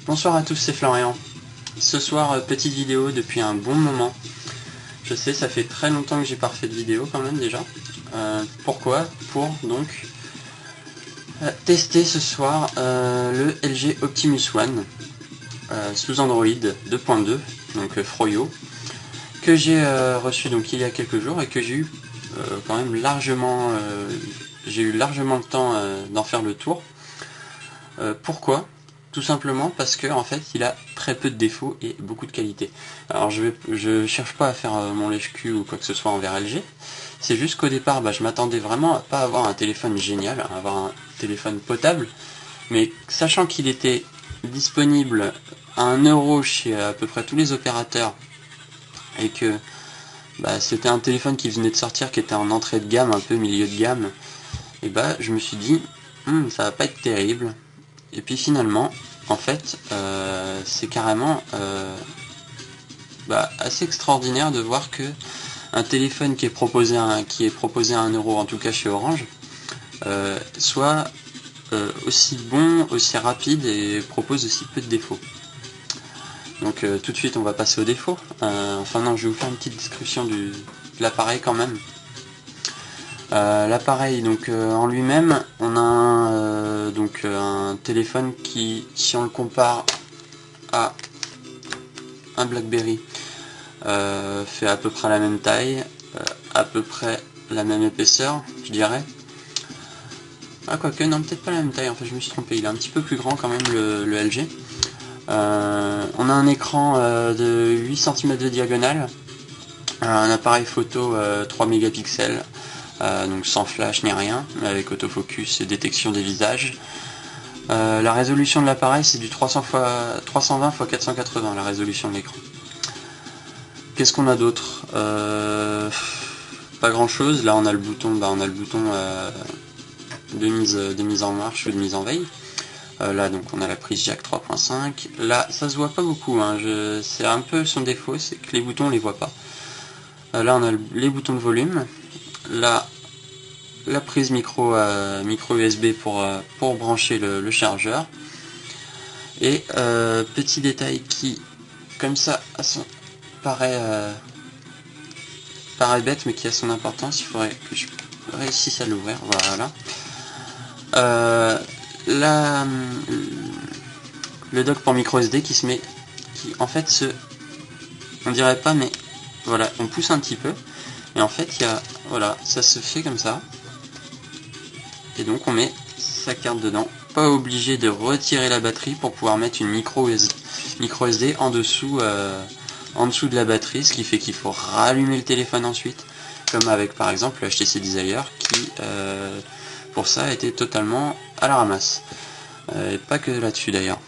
Bonsoir à tous, c'est Florian. Ce soir, petite vidéo depuis un bon moment. Je sais, ça fait très longtemps que j'ai pas refait de vidéo quand même déjà. Pourquoi? Pour donc tester ce soir le LG Optimus One sous Android 2.2, donc Froyo, que j'ai reçu donc il y a quelques jours et que j'ai eu quand même largement, j'ai eu largement le temps d'en faire le tour. Pourquoi? Tout simplement parce que en fait il a très peu de défauts et beaucoup de qualité. Alors je cherche pas à faire mon lèche-cul ou quoi que ce soit envers LG. C'est juste qu'au départ je m'attendais vraiment à pas avoir un téléphone génial, à avoir un téléphone potable, mais sachant qu'il était disponible à 1 € chez à peu près tous les opérateurs et que c'était un téléphone qui venait de sortir, qui était en entrée de gamme, un peu milieu de gamme, et je me suis dit ça va pas être terrible. Et puis finalement, en fait, c'est carrément assez extraordinaire de voir que un téléphone qui est proposé à 1 €, en tout cas chez Orange, soit aussi bon, aussi rapide et propose aussi peu de défauts. Donc tout de suite on va passer aux défauts. Enfin non, je vais vous faire une petite description de l'appareil quand même. L'appareil donc en lui-même, on a un téléphone qui, si on le compare à un BlackBerry, fait à peu près la même taille, à peu près la même épaisseur, je dirais. Ah quoique, non, peut-être pas la même taille, en fait je me suis trompé, il est un petit peu plus grand quand même le LG. On a un écran de 8 cm de diagonale, un appareil photo 3 mégapixels, donc sans flash ni rien, avec autofocus et détection des visages. La résolution de l'appareil c'est du 320 x 480, la résolution de l'écran. Qu'est-ce qu'on a d'autre? Pas grand chose. Là on a le bouton, de mise en marche ou de mise en veille. Là donc on a la prise jack 3.5. Là ça se voit pas beaucoup, hein. C'est un peu son défaut, c'est que les boutons on les voit pas. Là on a les boutons de volume. Là la prise micro USB pour brancher le chargeur. Et petit détail qui comme ça paraît bête mais qui a son importance, il faudrait que je réussisse à l'ouvrir. Voilà. Le dock pour micro SD qui en fait on dirait pas, mais voilà, on pousse un petit peu et en fait ça se fait comme ça et donc on met sa carte dedans. Pas obligé de retirer la batterie pour pouvoir mettre une micro SD en dessous de la batterie, ce qui fait qu'il faut rallumer le téléphone ensuite, comme avec par exemple le HTC Desire qui pour ça était totalement à la ramasse, et pas que là-dessus d'ailleurs.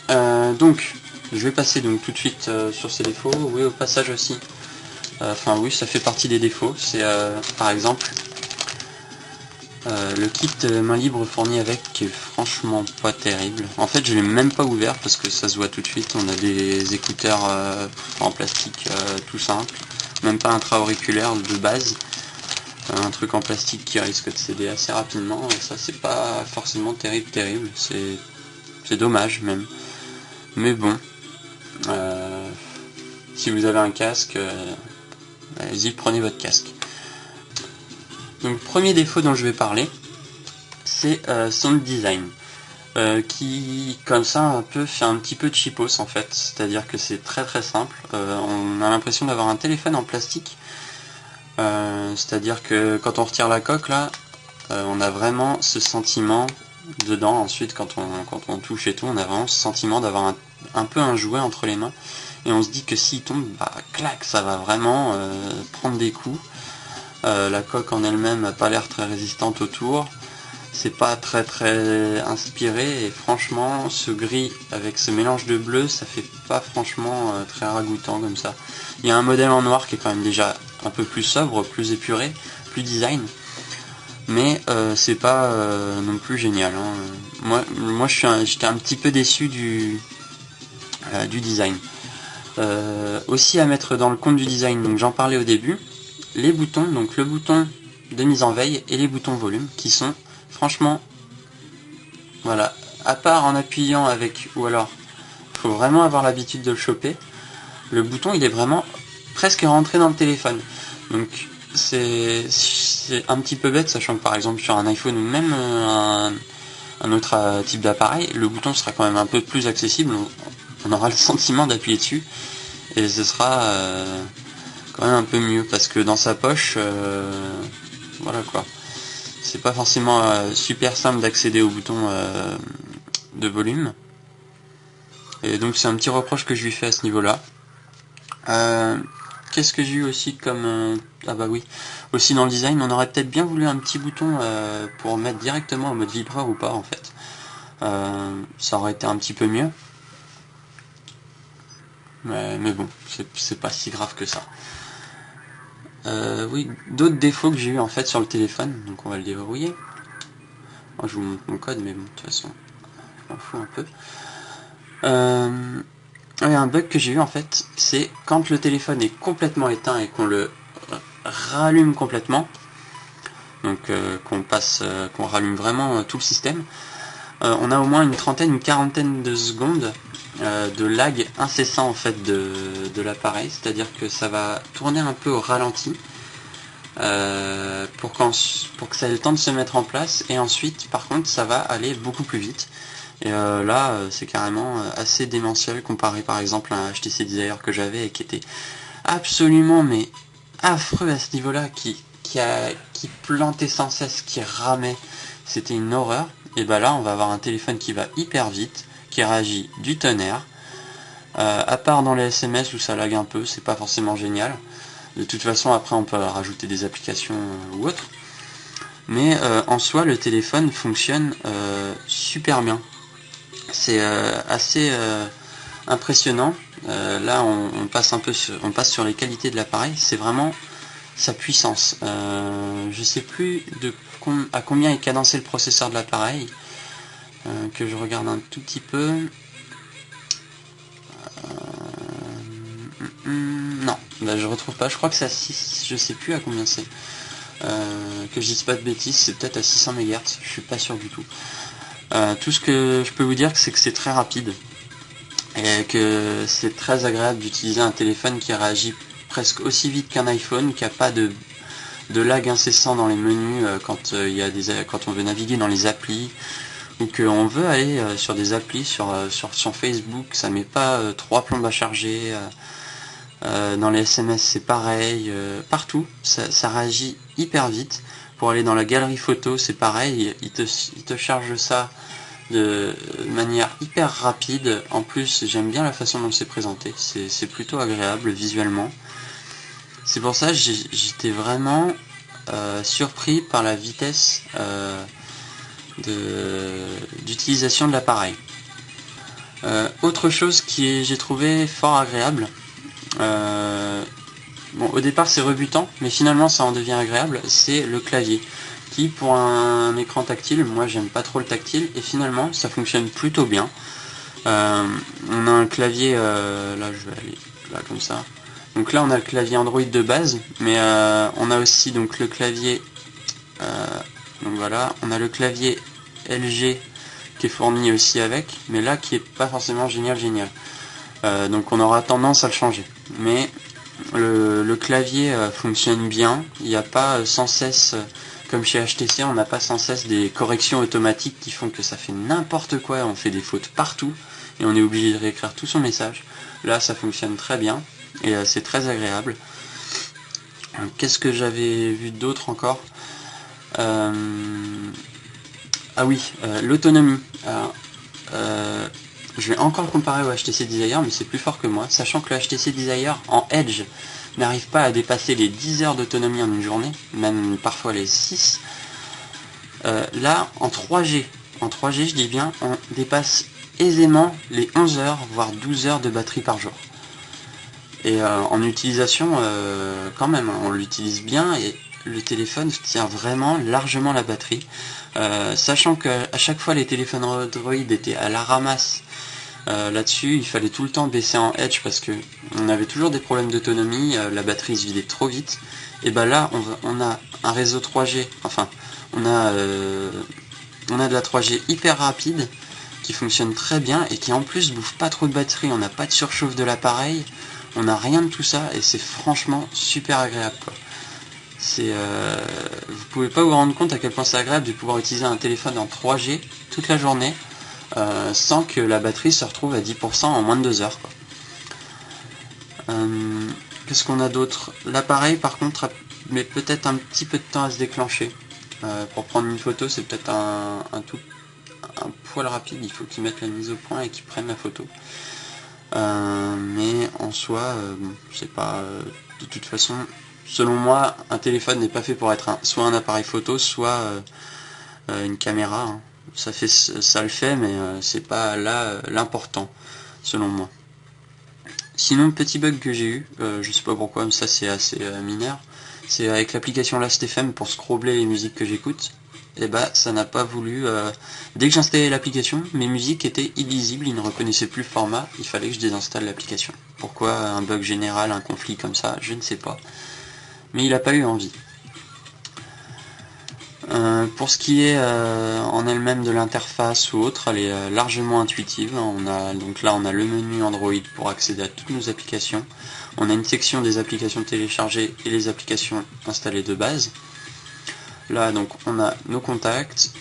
Donc je vais passer donc tout de suite sur ces défauts. Oui, au passage aussi, enfin oui, ça fait partie des défauts, c'est par exemple le kit main libre fourni avec, qui est franchement pas terrible. En fait je l'ai même pas ouvert parce que ça se voit tout de suite. On a des écouteurs en plastique tout simple, même pas intra-auriculaire de base, un truc en plastique qui risque de céder assez rapidement, et ça c'est pas forcément terrible, c'est dommage même. Mais bon, si vous avez un casque, allez-y, prenez votre casque. Donc premier défaut dont je vais parler, c'est son design, qui comme ça un peu fait un petit peu de cheapos en fait. C'est-à-dire que c'est très simple, on a l'impression d'avoir un téléphone en plastique, c'est-à-dire que quand on retire la coque là, on a vraiment ce sentiment dedans. Ensuite quand on touche et tout, on a vraiment ce sentiment d'avoir un peu un jouet entre les mains, et on se dit que s'il tombe, clac, ça va vraiment prendre des coups. La coque en elle-même n'a pas l'air très résistante autour, c'est pas très inspiré, et franchement ce gris avec ce mélange de bleu, ça fait pas franchement très ragoûtant comme ça. Il y a un modèle en noir qui est quand même déjà un peu plus sobre, plus épuré, plus design, mais c'est pas non plus génial, hein. Moi j'étais un petit peu déçu du design. Aussi à mettre dans le compte du design, donc j'en parlais au début, les boutons, donc le bouton de mise en veille et les boutons volume, qui sont franchement à part en appuyant avec, ou alors faut vraiment avoir l'habitude de le choper, le bouton il est vraiment presque rentré dans le téléphone. Donc c'est un petit peu bête, sachant que par exemple sur un iPhone ou même un autre type d'appareil, le bouton sera quand même un peu plus accessible, on aura le sentiment d'appuyer dessus, et ce sera quand même un peu mieux, parce que dans sa poche, voilà quoi, c'est pas forcément super simple d'accéder au bouton de volume, et donc c'est un petit reproche que je lui fais à ce niveau là. Qu'est-ce que j'ai eu aussi comme... ah bah oui, aussi dans le design, on aurait peut-être bien voulu un petit bouton pour mettre directement en mode vibreur ou pas en fait. Ça aurait été un petit peu mieux. Mais bon, c'est pas si grave que ça. Oui, d'autres défauts que j'ai eu en fait sur le téléphone, donc on va le déverrouiller. Moi je vous montre mon code, mais bon, de toute façon, je m'en fous un peu. Un bug que j'ai eu en fait, c'est quand le téléphone est complètement éteint et qu'on le rallume complètement, donc qu'on rallume vraiment tout le système, on a au moins une quarantaine de secondes de lag incessant en fait de l'appareil, c'est-à-dire que ça va tourner un peu au ralenti pour que ça ait le temps de se mettre en place, et ensuite par contre ça va aller beaucoup plus vite. Et là c'est carrément assez démentiel comparé par exemple à un HTC Desire que j'avais et qui était absolument mais affreux à ce niveau là, qui plantait sans cesse, qui ramait, c'était une horreur. Et bah là on va avoir un téléphone qui va hyper vite, qui réagit du tonnerre, à part dans les SMS où ça lag un peu, c'est pas forcément génial. De toute façon après on peut rajouter des applications ou autre, mais en soi le téléphone fonctionne super bien. C'est assez impressionnant. Là on passe sur les qualités de l'appareil, c'est vraiment sa puissance. Je sais plus à combien est cadencé le processeur de l'appareil, que je regarde un tout petit peu. Non, bah, je retrouve pas, je crois que c'est à 6, je sais plus à combien c'est. Que je dise pas de bêtises, c'est peut-être à 600 MHz, je suis pas sûr du tout. Tout ce que je peux vous dire, c'est que c'est très rapide et que c'est très agréable d'utiliser un téléphone qui réagit presque aussi vite qu'un iPhone, qui a pas de lag incessant dans les menus quand on veut naviguer dans les applis, ou qu'on veut aller sur des applis sur Facebook, ça met pas 3 plombes à charger. Dans les SMS c'est pareil, partout ça réagit hyper vite. Pour aller dans la galerie photo c'est pareil, il te charge ça de manière hyper rapide. En plus j'aime bien la façon dont c'est présenté, c'est plutôt agréable visuellement. C'est pour ça que j'étais vraiment surpris par la vitesse d'utilisation de l'appareil. Autre chose j'ai trouvé fort agréable, bon, au départ c'est rebutant, mais finalement ça en devient agréable, c'est le clavier, qui pour un écran tactile, moi j'aime pas trop le tactile, et finalement ça fonctionne plutôt bien. On a un clavier, là je vais aller là comme ça, donc là on a le clavier Android de base, mais on a aussi donc le clavier, donc voilà, on a le clavier LG qui est fourni aussi avec, mais là qui est pas forcément génial. Donc on aura tendance à le changer, mais le clavier fonctionne bien. Il n'y a pas sans cesse, comme chez HTC, on n'a pas sans cesse des corrections automatiques qui font que ça fait n'importe quoi, on fait des fautes partout et on est obligé de réécrire tout son message. Là ça fonctionne très bien et c'est très agréable. Qu'est-ce que j'avais vu d'autre encore? Ah oui, l'autonomie. Je vais encore le comparer au HTC Desire, mais c'est plus fort que moi, sachant que le HTC Desire en Edge n'arrive pas à dépasser les 10 heures d'autonomie en une journée, même parfois les 6. Là, en 3G, je dis bien, on dépasse aisément les 11 heures, voire 12 heures de batterie par jour. Et en utilisation, quand même, on l'utilise bien et le téléphone tient vraiment largement la batterie. Sachant qu'à chaque fois les téléphones Android étaient à la ramasse là-dessus, il fallait tout le temps baisser en Edge parce que on avait toujours des problèmes d'autonomie, la batterie se vidait trop vite. Et bah là on a un réseau 3G, enfin on a de la 3G hyper rapide, qui fonctionne très bien et qui en plus bouffe pas trop de batterie. On n'a pas de surchauffe de l'appareil, on n'a rien de tout ça et c'est franchement super agréable, quoi. Vous pouvez pas vous rendre compte à quel point c'est agréable de pouvoir utiliser un téléphone en 3G toute la journée sans que la batterie se retrouve à 10% en moins de 2 heures, quoi. Qu'est-ce qu'on a d'autre? L'appareil par contre met peut-être un petit peu de temps à se déclencher. Pour prendre une photo, c'est peut-être un poil rapide, il faut qu'ils mettent la mise au point et qu'ils prennent la photo. Mais en soi, c'est pas... de toute façon, selon moi, un téléphone n'est pas fait pour être soit un appareil photo, soit une caméra, hein. Ça le fait, mais c'est pas là l'important, selon moi. Sinon, petit bug que j'ai eu, je sais pas pourquoi, mais ça c'est assez mineur, c'est avec l'application Last.fm pour scroller les musiques que j'écoute. Et bah ça n'a pas voulu, dès que j'installais l'application, mes musiques étaient illisibles, ils ne reconnaissaient plus le format, il fallait que je désinstalle l'application. Pourquoi un bug général, un conflit comme ça, je ne sais pas. Mais il n'a pas eu envie. Pour ce qui est en elle-même de l'interface ou autre, elle est largement intuitive. Donc là on a le menu Android pour accéder à toutes nos applications. On a une section des applications téléchargées et les applications installées de base. Là donc on a nos contacts.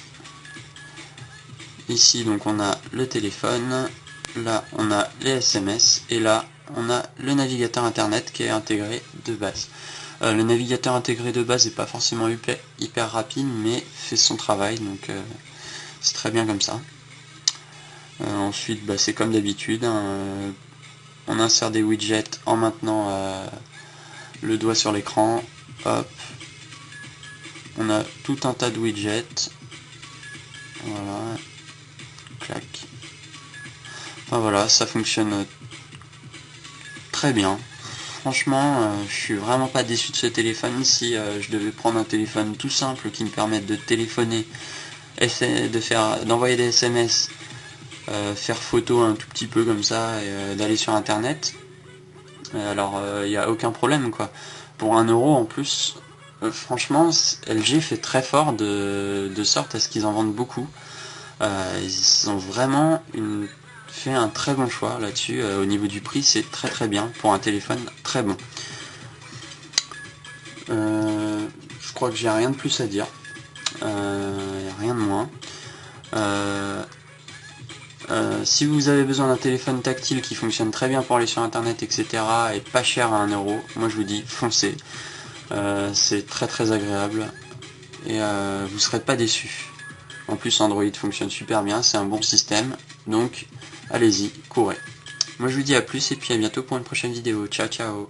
Ici donc on a le téléphone. Là on a les SMS. Et là on a le navigateur internet qui est intégré de base. Le navigateur intégré de base n'est pas forcément hyper rapide, mais fait son travail, donc c'est très bien comme ça. Ensuite, c'est comme d'habitude, hein, on insère des widgets en maintenant le doigt sur l'écran. Hop, on a tout un tas de widgets. Voilà, clac. Enfin voilà, ça fonctionne très bien. Franchement, je suis vraiment pas déçu de ce téléphone. Si je devais prendre un téléphone tout simple qui me permette de téléphoner, d'envoyer des SMS, faire photo un tout petit peu comme ça, et d'aller sur internet, alors il n'y a aucun problème, quoi. Pour 1 euro en plus, franchement, LG fait très fort de sorte à ce qu'ils en vendent beaucoup. Ils ont vraiment fait un très bon choix là-dessus. Au niveau du prix, c'est très bien pour un téléphone très bon. Je crois que j'ai rien de plus à dire, rien de moins. Si vous avez besoin d'un téléphone tactile qui fonctionne très bien pour aller sur internet, etc., et pas cher à 1 euro, moi je vous dis foncez. C'est très agréable et vous serez pas déçus. En plus Android fonctionne super bien, c'est un bon système, donc allez-y, courez. Moi je vous dis à plus et puis à bientôt pour une prochaine vidéo. Ciao ciao.